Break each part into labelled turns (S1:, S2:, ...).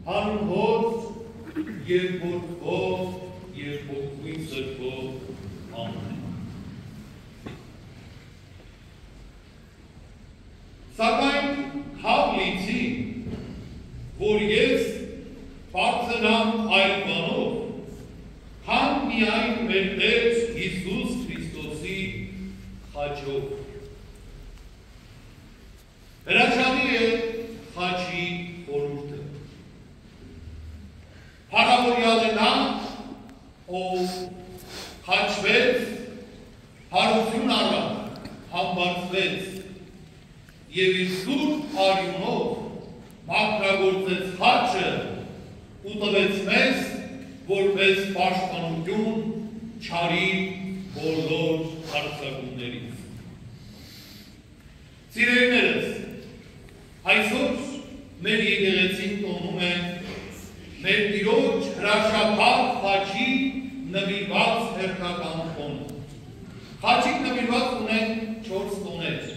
S1: Հանուն Հոր և Որդու և Հոգու Սրբով ամեն։ Սակայն հավ լիցի, որ ես բարձրամ այլ բանով, քան միայն մեր Տեր Հիսուս Քրիստոսի խաչով։ Հրաշալի է խաչի խորհուրդը։ Փառավորյալ է նա, ով խաչվեց, հարություն առավ, համբարձվեց և իր սուրբ արյունով մաքրագործեց խաչը ու տվեց մեզ որպես պաշտպանություն չարի բոլոր հարձակումներից։ Սիրելիներս, այսօր մեր եկեղեցին տոնում է մեր Տիրոջ հրաշափառ խաչի նվիրված հերթական տոնը։ Խաչին նվիրված ունեն 4 տոներ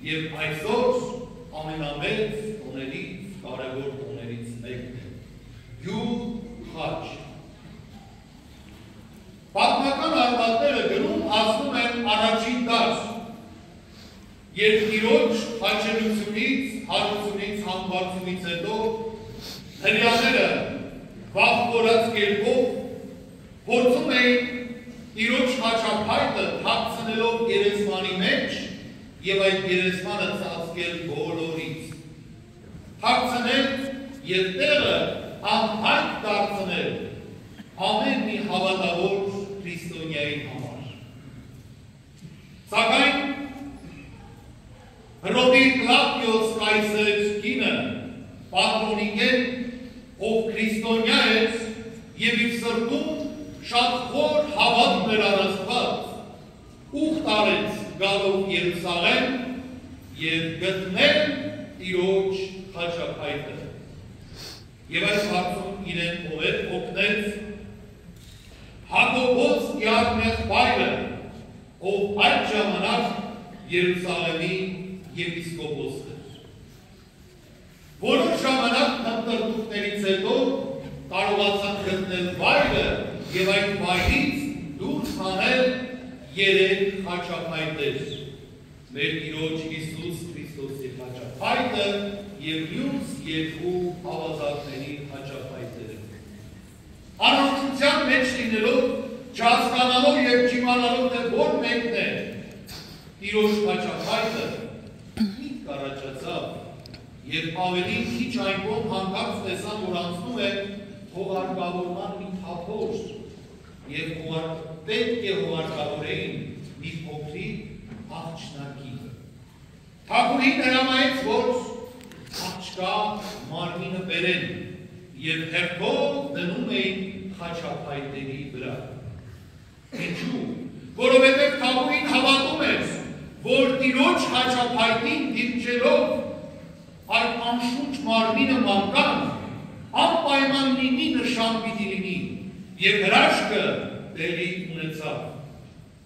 S1: և այսօր ամենամեծ տոներից, կարևոր տոներից մեկն է։ Յուր խաչ։ Պատմական արմատները գրում ասում են առաջին դար, երբ Տիրոջ խաչելությունից, հարությունից, համբարձումից հետո հրեաները վախվորած կերպով փորձում էին Տիրոջ խաչափայտը թաքցնելով գերեզմանի մեջ և այդ գերեզմանը ծածկել բոլորից, թաքցնել և տեղը անհայտ դարձնել ամեն մի հավատավոր քրիստոնյայի համար։ Սակայն Հռոմի Կլավդիոս կայսեր կինը Պատրոնիկեն, ով քրիստոնյա էր և իր սրտում շատ խոր հավատ էր առաստված, ուխտ արեց գալով Երուսաղեմ և գտնել Տիրոջ խաչափայտը։ Եվ այս հարցում իրեն օգնեց Հակոբոս եղբայրը, ով այդ ժամանակ Երուսաղեմի եպիսկոպոս էր։ Որոշ ժամանակ հմտրտուքներից հետո կարողացան գտնել վայրը և այդ վայրից դուրս հանել 3 խաչափայտեր, մեր Տիրոջ Հիսուս Քրիստոսի խաչափայտը և մյուս 2 ավազակների խաչափայտերը։ Անորոշության մեջ լինելով, չհասկանալով և չիմանալով, թե որ մեկն է Տիրոջ խաչափայտը, միտք առաջացավ և ավելի քիչ այն կողմ հանկարծ տեսան, որ անցնում է հողարկավորման մի թափոր և պետք է հողարկավորեին մի փոքրիկ աղջնակի։ Թագուհին հրամայեց, որ աղջկա մարմինը բերեն և հերթով դնում էին խաչափայտերի վրա։ Ինչու՞, որովհետև թագուհին հավատում էր, որ Տիրոջ խաչափայտին դիպչելով այդ անշունչ մարմինը մանկան, անպայման մի նշան պիտի լինի և հրաշքը տեղի ունեցավ։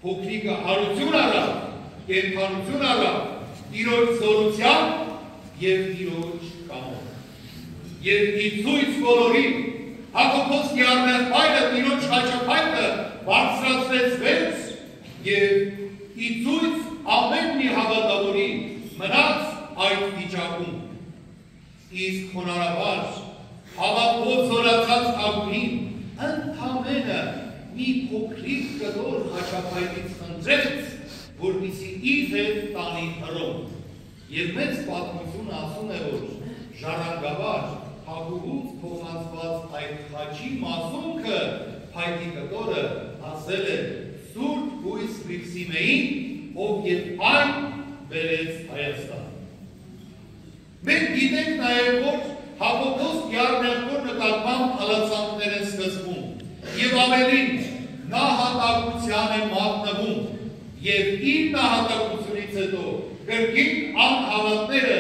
S1: Փոքրիկը հարություն առավ, կենդանություն առավ Տիրոջ զորությամբ և Տիրոջ կամով։ Եվ ի ցույց բոլորի Հակոբոս եղբայրը Տիրոջ խաչափայտը բարձրացրեց վեր և ի ցույց ամեն մի հավատավորի մնաց այդ վիճակում։ Իսկ խոնարհաբար հավատով զորացած թագուհին ընդամենը մի փոքրիկ կտոր խաչափայտից խնդրեց, որպեսզի իր հետ տանի Հռոմ։ Եվ մեծ պատմությունը ասում է, որ ժառանգաբար թագուհուց փոխանցված այդ խաչի մասունքը փայտի կտորը ասել է Սուրբ Գույս Վիքսիմեին, ով և այն բերեց Հայաստան։ Մենք գիտենք նաև, որ Հակոբոս եղբայրի նկատմամբ հալածանքներ են սկսվում և ավելին նահատակության է մատնվում և իր նահատակությունից հետո կրկին անհավատները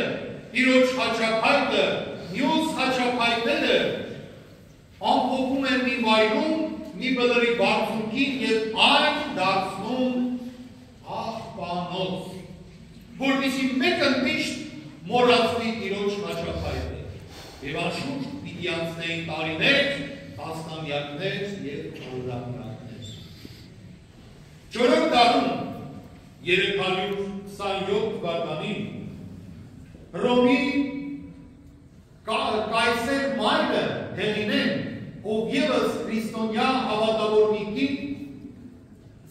S1: Տիրոջ խաչափայտը, մյուս խաչափայտները ամփոփում են մի վայրում, մի բլրի բարձունքին և այն դարձնում աղբանոց, որպեսզի մեկը միշտ մոռացվի Տիրոջ խաչափայտը։ Եվ անշուշտ պիտի անցնեին տարիներ, տասնամյակներ և հարյուրամյակներ։ Չորրորդ դարում 327 թվականին Հռոմի կայսեր մայրը Հեղինեն, ով ևս քրիստոնյա հավատավորնիկի,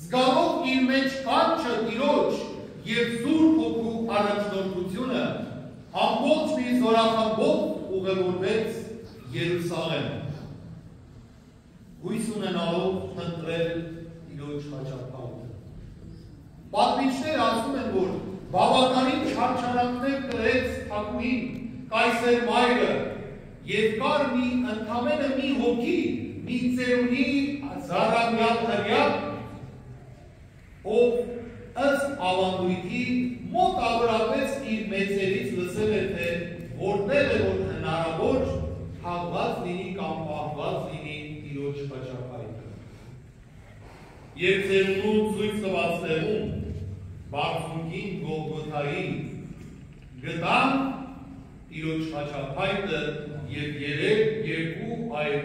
S1: զգալով իր մեջ կանչը Տիրոջ և Սուրբ Հոգու առաջնորդությունը, ամբողջ մի զորախմբով ուղևորվեց Երուսաղեմ, հույս ունենալով ընտրել Տիրոջ խաչակալը։ Պատմիչները ասում են, որ բավականին չարչարանքներ կրեց թագուհին, կայսեր մայրը, և կար ընդամենը մի հոգի, մի ծերունի զարամյալ հրյակ, ով ըստ ավանդույթի մոտ ավրապես իր մեծերից լսել է, թե որտեղ է, որ հնարավոր թաղված լինի կամ պահված լինի Տիրոջ խաչակայքը։ Եվ ծերունուն ցույց տված տեղում, բարձունքին Գողգոթայի գտան Տիրոջ խաչափայտը և երկու այլ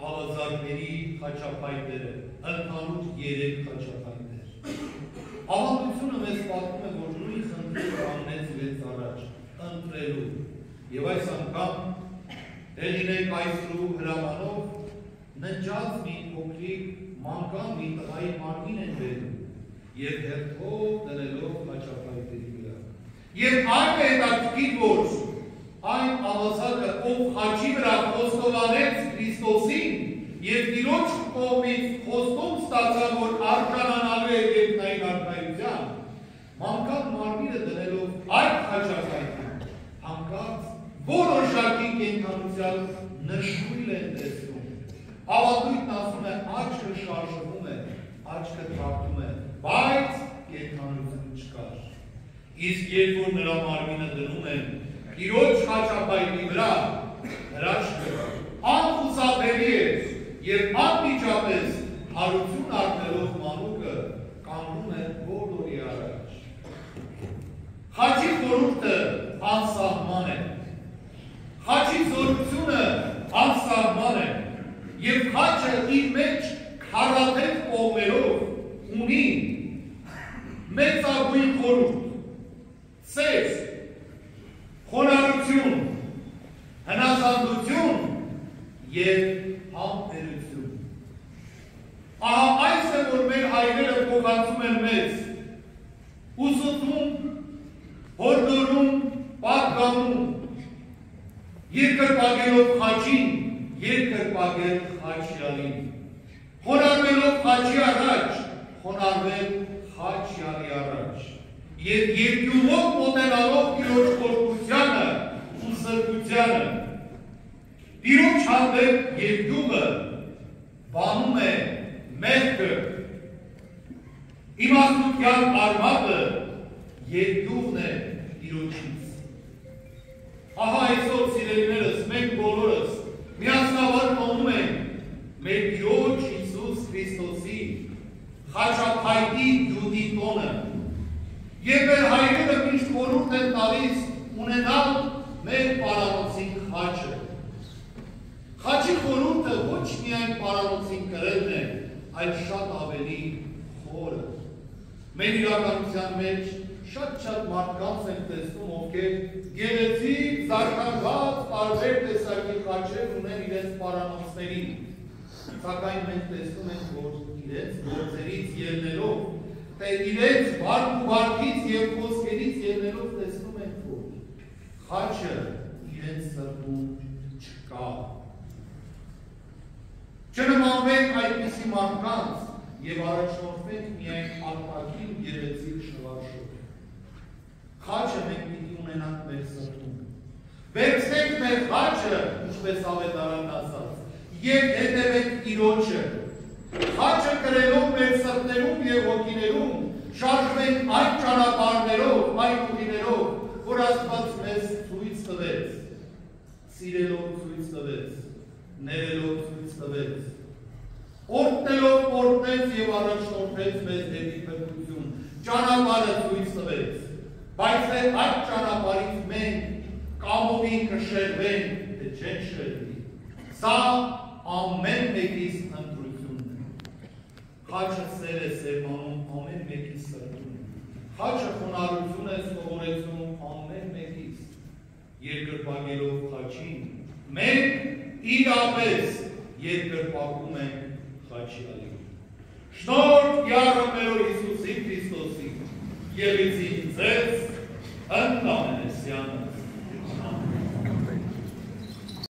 S1: ավազակների խաչափայտերը, ընդհանուր 3 խաչափայտներ։ Ավանդությունը մեզ պատմում է, որ նույն խնդիրը կանգնեց իրենց առաջ, ընտրելու, և այս անգամ Հեղինե կայսրու հրամանով ննջած մի փոքրիկ մանկան մի տղայի մարմին են բերում և հերթով դնելով խաչափայտերի վրա։ Եվ այն է հետաքրքիր, որ այն ավազակը, ով խաչի վրա խոստովանեց Քրիստոսին և Տիրոջ կողմից խոստում ստացավ, որ արժանանալու է երկնային արքայության, մանկան մարմինը դնելով այդ խաչափայտին, հանկարծ որոշակի կենդանության նշույլ են տեսնում։ Ավանդույթն ասում է, աչքը շարժվում է, աչքը թափվում է, բայց կենդանություն չկար։ Իսկ երբ որ նրա մարմինը դնում են Տիրոջ խաչափայտի վրա, հրաշքը անխուսափելի էր և անմիջապես հարություն առնելով մանուկը կանգնում է բոլորի առաջ։ Խաչի խորհուրդը անսահման է, խաչի զորությունը անսահման է, և խաչը իր մեջ քառաթև կողմերով ունի մեծագույն խորհուրդ, սեր, խոնարհություն, հնազանդություն և համբերություն։ Ահա այս է, որ մեր հայրերը փոխանցում են մեզ, ուսուցում, հորդորում, պատգամում, երկրպագելով խաչին, երկրպագել խաչյալին, խոնարհվելով խաչի առաջ, խոնարհվել խաչյալի առաջ, և երկյուղով մոտենալով Տիրոջ խորհրդությանը ու սրբությանը։ Տիրոջ հանդեպ երկյուղը բանում է մեղքը, իմաստության արմատը երկյուղն է Տիրոջից։ Ահա այսօր, սիրելիներս, մենք բոլորս միասնաբար տոնում ենք մեր Տիրոջ Հիսուս Քրիստոսի խաչափայտի դյութի տոնը, և մեր հայրերը միշտ խորհուրդ են տալիս ունենալ մեր պարանոցին խաչը։ Խաչի խորհուրդը ոչ միայն պարանոցին կրելն է, այլ շատ ավելի խորը։ Մեր իրականության մեջ շատ մարդկանց ենք տեսնում, ովքեր գեղեցիկ, զարդարված, տարբեր տեսակի խաչեր ունեն իրենց պարանոցներին, սակայն մենք տեսնում ենք, որ իրենց գործերից ելնելով, թե իրենց վարք ու վարքից և խոսքերից ելնելով տեսնում ենք, որ խաչը իրենց սրտում չկա։ Չնմանվենք այդպիսի մարդկանց և առաջնորդվենք միայն արտաքին գեղեցիկ շվարժով։ Խաչը մենք պիտի ունենանք մեր սրտում։ Վերցնենք մեր խաչը, ինչպես ավետարանն ասաց, և հետևենք Տիրոջը։ Խաչը կրելով մեր սրտերում և հոգիներում, շարժվենք այն ճանապարհներով, այն ուղիներով, որ Աստված մեզ ցույց տվեց, սիրելով ցույց տվեց, ներելով ցույց տվեց, օրհնելով օրհնեց և առաջնորդեց մեզ դեպի փրկություն, ճանապարհը ցույց տվեց, բայց այդ ճանապարհից մենք կամովին կշեղվենք, թե չեն շրջվի։ Սա ամեն մեկիս ընտրությունն է։ Խաչը սեր է սերմանում ամեն մեկիս սրտում։ Խաչը խոնարհություն է սովորեցնում ամեն մեկիս։ Երկրպագելով խաչին, մենք իրապես երկրպագում ենք խաչյալին։ Շնորհ Յարը մեր Հիսուսի Քրիստոսի, Ելիցի